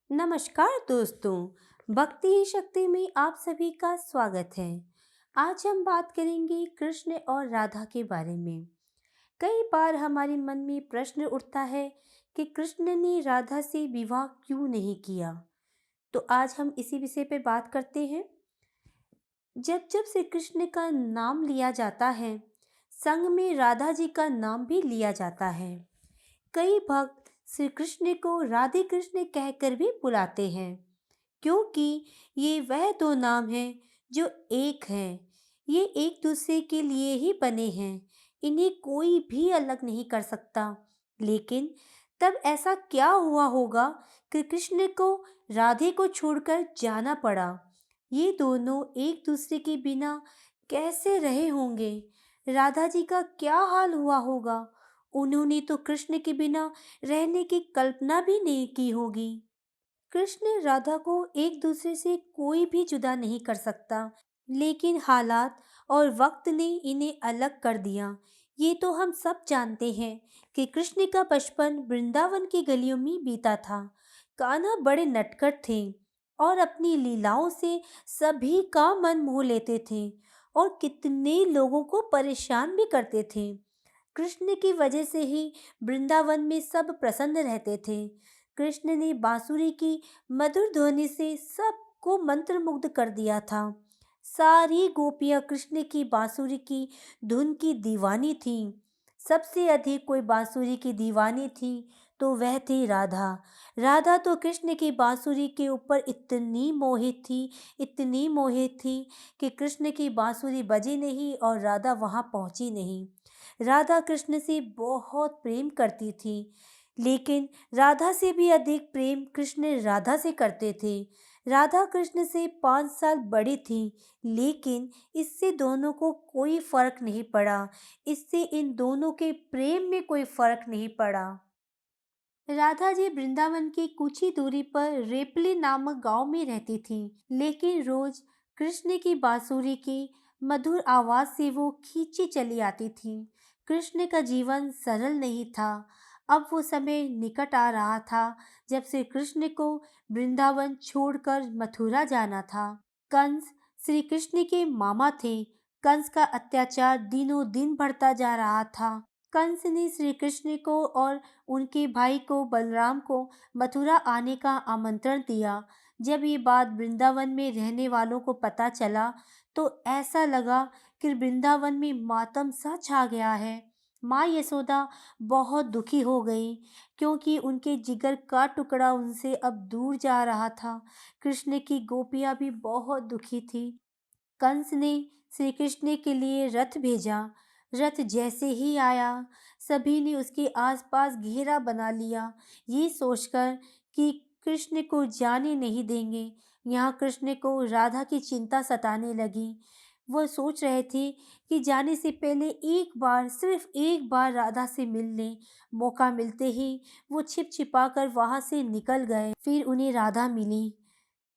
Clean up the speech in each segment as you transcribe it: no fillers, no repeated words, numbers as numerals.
नमस्कार दोस्तों, भक्ति ही शक्ति में आप सभी का स्वागत है। आज हम बात करेंगे कृष्ण और राधा के बारे में। कई बार हमारे मन में प्रश्न उठता है कि कृष्ण ने राधा से विवाह क्यों नहीं किया। तो आज हम इसी विषय पे बात करते हैं। जब जब श्री कृष्ण का नाम लिया जाता है, संग में राधा जी का नाम भी लिया जाता है। कई भक्त श्री कृष्ण को राधे कृष्ण कहकर भी बुलाते हैं, क्योंकि ये वह दो नाम हैं जो एक हैं। ये एक दूसरे के लिए ही बने हैं। इन्हें कोई भी अलग नहीं कर सकता। लेकिन तब ऐसा क्या हुआ होगा कि कृष्ण को राधे को छोड़कर जाना पड़ा। ये दोनों एक दूसरे के बिना कैसे रहे होंगे। राधा जी का क्या हाल हुआ होगा। उन्होंने तो कृष्ण के बिना रहने की कल्पना भी नहीं की होगी। कृष्ण राधा को एक दूसरे से कोई भी जुदा नहीं कर सकता, लेकिन हालात और वक्त ने इन्हें अलग कर दिया। ये तो हम सब जानते हैं कि कृष्ण का बचपन वृंदावन की गलियों में बीता था। कान्हा बड़े नटखट थे और अपनी लीलाओं से सभी का मन मोह लेते थे और कितने लोगों को परेशान भी करते थे। कृष्ण की वजह से ही वृंदावन में सब प्रसन्न रहते थे। कृष्ण ने बांसुरी की मधुर ध्वनि से सबको मंत्रमुग्ध कर दिया था। सारी गोपियां कृष्ण की बांसुरी की धुन की दीवानी थीं। सबसे अधिक कोई बांसुरी की दीवानी थी तो वह थी राधा। राधा तो कृष्ण की बांसुरी के ऊपर इतनी मोहित थी कि कृष्ण की बांसुरी बजी नहीं और राधा वहां पहुंची नहीं। राधा कृष्ण से बहुत प्रेम करती थी, लेकिन राधा से भी अधिक प्रेम कृष्ण राधा से करते थे। राधा कृष्ण से 5 साल बड़ी थी, लेकिन इससे दोनों को कोई फर्क नहीं पड़ा। इससे इन दोनों के प्रेम में कोई फर्क नहीं पड़ा। राधा जी वृंदावन की कुछ ही दूरी पर रेपली नामक गांव में रहती थी, लेकिन रोज कृष्ण की बांसुरी की मधुर आवाज से वो खींची चली आती थी। कृष्ण का जीवन सरल नहीं था। अब वो समय निकट आ रहा था जब श्री कृष्ण को वृंदावन छोड़कर मथुरा जाना था। कंस श्री कृष्ण के मामा थे। कंस का अत्याचार दिनों दिन बढ़ता जा रहा था। कंस ने श्री कृष्ण को और उनके भाई को बलराम को मथुरा आने का आमंत्रण दिया। जब ये बात वृंदावन में रहने वालों को पता चला तो ऐसा लगा कि वृंदावन में मातम सा छा गया है। माँ यशोदा बहुत दुखी हो गई, क्योंकि उनके जिगर का टुकड़ा उनसे अब दूर जा रहा था। कृष्ण की गोपियाँ भी बहुत दुखी थी। कंस ने श्री कृष्ण के लिए रथ भेजा। रथ जैसे ही आया, सभी ने उसके आसपास घेरा बना लिया, ये सोचकर कि कृष्ण को जाने नहीं देंगे। यहाँ कृष्ण को राधा की चिंता सताने लगी। वह सोच रहे थे कि जाने से पहले एक बार, सिर्फ एक बार राधा से मिल लें। मौका मिलते ही वो छिप छिपा कर वहां से निकल गए। फिर उन्हें राधा मिली,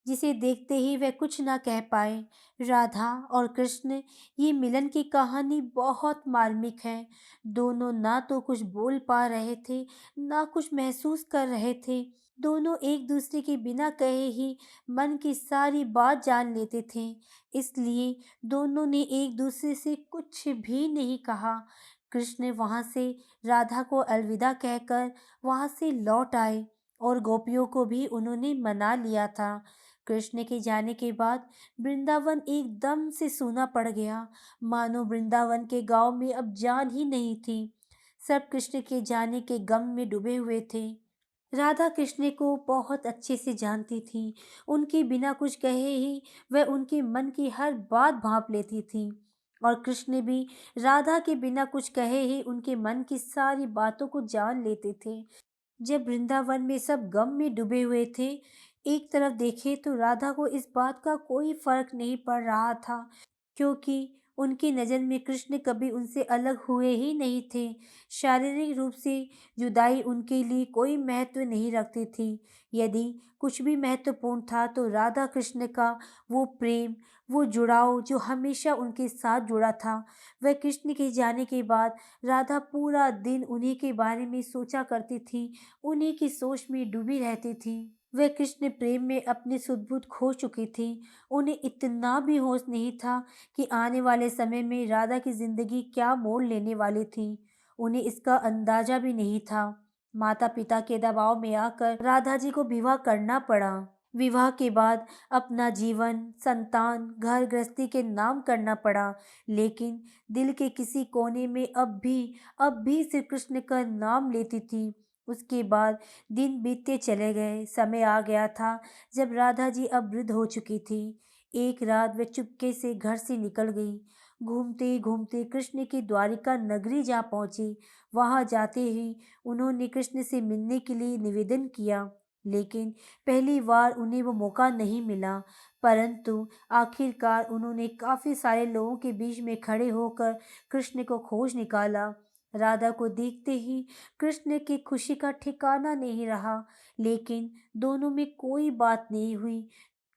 जिसे देखते ही वह कुछ ना कह पाए। राधा और कृष्ण, ये मिलन की कहानी बहुत मार्मिक है। दोनों ना तो कुछ बोल पा रहे थे, ना कुछ महसूस कर रहे थे। दोनों एक दूसरे के बिना कहे ही मन की सारी बात जान लेते थे। इसलिए दोनों ने एक दूसरे से कुछ भी नहीं कहा। कृष्ण वहां से राधा को अलविदा कहकर वहां से लौट आए और गोपियों को भी उन्होंने मना लिया था। कृष्ण के जाने के बाद वृंदावन एकदम से सूना पड़ गया, मानो वृंदावन के गांव में अब जान ही नहीं थी। सब कृष्ण के जाने के गम में डूबे हुए थे। राधा कृष्ण को बहुत अच्छे से जानती थी। उनके बिना कुछ कहे ही वह उनके मन की हर बात भांप लेती थी, और कृष्ण भी राधा के बिना कुछ कहे ही उनके मन की सारी बातों को जान लेते थे। जब वृंदावन में सब गम में डूबे हुए थे, एक तरफ देखे तो राधा को इस बात का कोई फर्क नहीं पड़ रहा था, क्योंकि उनकी नज़र में कृष्ण कभी उनसे अलग हुए ही नहीं थे। शारीरिक रूप से जुदाई उनके लिए कोई महत्व नहीं रखती थी। यदि कुछ भी महत्वपूर्ण था तो राधा कृष्ण का वो प्रेम, वो जुड़ाव जो हमेशा उनके साथ जुड़ा था। वह कृष्ण के जाने के बाद राधा पूरा दिन उन्हीं के बारे में सोचा करती थी, उन्हीं की सोच में डूबी रहती थी। वह कृष्ण प्रेम में अपनी सुध-बुध खो चुकी थी। उन्हें इतना भी होश नहीं था कि आने वाले समय में राधा की ज़िंदगी क्या मोड़ लेने वाली थी। उन्हें इसका अंदाज़ा भी नहीं था। माता-पिता के दबाव में आकर राधा जी को विवाह करना पड़ा। विवाह के बाद अपना जीवन, संतान, घर गृहस्थी के नाम करना पड़ा, लेकिन दिल के किसी कोने में अब भी श्री कृष्ण का नाम लेती थी। उसके बाद दिन बीतते चले गए। समय आ गया था जब राधा जी अब वृद्ध हो चुकी थी। एक रात वह चुपके से घर से निकल गई। घूमते घूमते कृष्ण की द्वारिका नगरी जा पहुंची। वहां जाते ही उन्होंने कृष्ण से मिलने के लिए निवेदन किया, लेकिन पहली बार उन्हें वो मौका नहीं मिला। परंतु आखिरकार उन्होंने काफ़ी सारे लोगों के बीच में खड़े होकर कृष्ण को खोज निकाला। राधा को देखते ही कृष्ण की खुशी का ठिकाना नहीं रहा, लेकिन दोनों में कोई बात नहीं हुई,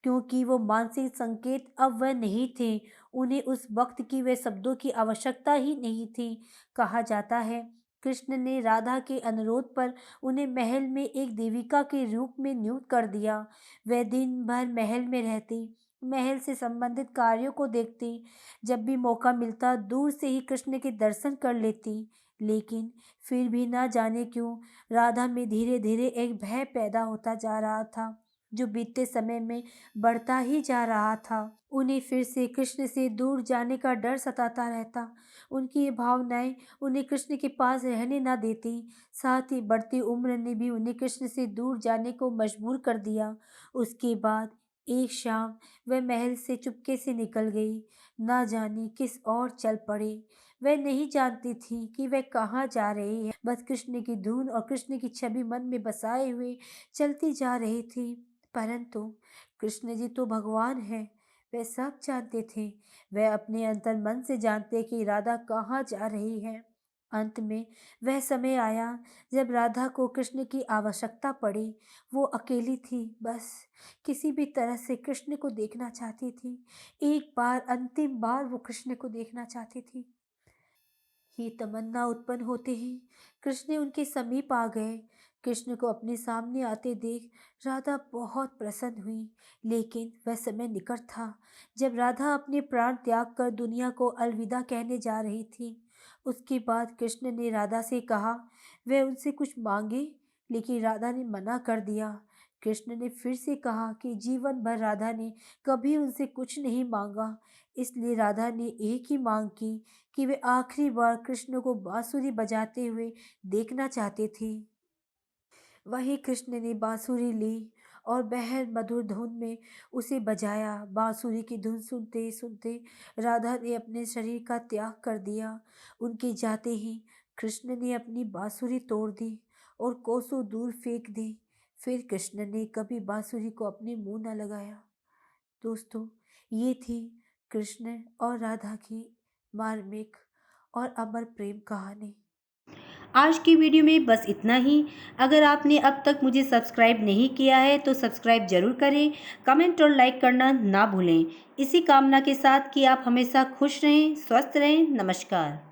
क्योंकि वो मानसिक संकेत अब वह नहीं थे। उन्हें उस वक्त की वे शब्दों की आवश्यकता ही नहीं थी। कहा जाता है, कृष्ण ने राधा के अनुरोध पर उन्हें महल में एक देविका के रूप में नियुक्त कर दिया। वह दिन भर महल में रहती, महल से संबंधित कार्यों को देखती, जब भी मौका मिलता दूर से ही कृष्ण के दर्शन कर लेती। लेकिन फिर भी ना जाने क्यों राधा में धीरे धीरे एक भय पैदा होता जा रहा था, जो बीतते समय में बढ़ता ही जा रहा था। उन्हें फिर से कृष्ण से दूर जाने का डर सताता रहता। उनकी ये भावनाएं उन्हें कृष्ण के पास रहने ना देती। साथ ही बढ़ती उम्र ने भी उन्हें कृष्ण से दूर जाने को मजबूर कर दिया। उसके बाद एक शाम वह महल से चुपके से निकल गई, ना जाने किस ओर चल पड़ी। वह नहीं जानती थी कि वह कहाँ जा रही है, बस कृष्ण की धुन और कृष्ण की छवि मन में बसाए हुए चलती जा रही थी। परंतु कृष्ण जी तो भगवान हैं, वे सब जानते थे। वह अपने अंतर मन से जानते कि राधा कहाँ जा रही है। अंत में वह समय आया जब राधा को कृष्ण की आवश्यकता पड़ी। वो अकेली थी, बस किसी भी तरह से कृष्ण को देखना चाहती थी। एक बार, अंतिम बार वो कृष्ण को देखना चाहती थी। ये तमन्ना उत्पन्न होते ही कृष्ण उनके समीप आ गए। कृष्ण को अपने सामने आते देख राधा बहुत प्रसन्न हुई, लेकिन वह समय निकट था जब राधा अपने प्राण त्याग कर दुनिया को अलविदा कहने जा रही थी। उसके बाद कृष्ण ने राधा से कहा वह उनसे कुछ मांगे, लेकिन राधा ने मना कर दिया। कृष्ण ने फिर से कहा कि जीवन भर राधा ने कभी उनसे कुछ नहीं मांगा, इसलिए राधा ने एक ही मांग की कि वे आखिरी बार कृष्ण को बांसुरी बजाते हुए देखना चाहती थी। वहीं कृष्ण ने बांसुरी ली और बेहद मधुर धुन में उसे बजाया। बांसुरी की धुन सुनते सुनते राधा ने अपने शरीर का त्याग कर दिया। उनके जाते ही कृष्ण ने अपनी बांसुरी तोड़ दी और कोसों दूर फेंक दी। फिर कृष्ण ने कभी बांसुरी को अपने मुंह न लगाया। दोस्तों, ये थी कृष्ण और राधा की मार्मिक और अमर प्रेम कहानी। आज की वीडियो में बस इतना ही। अगर आपने अब तक मुझे सब्सक्राइब नहीं किया है तो सब्सक्राइब जरूर करें, कमेंट और लाइक करना ना भूलें। इसी कामना के साथ कि आप हमेशा खुश रहें, स्वस्थ रहें। नमस्कार।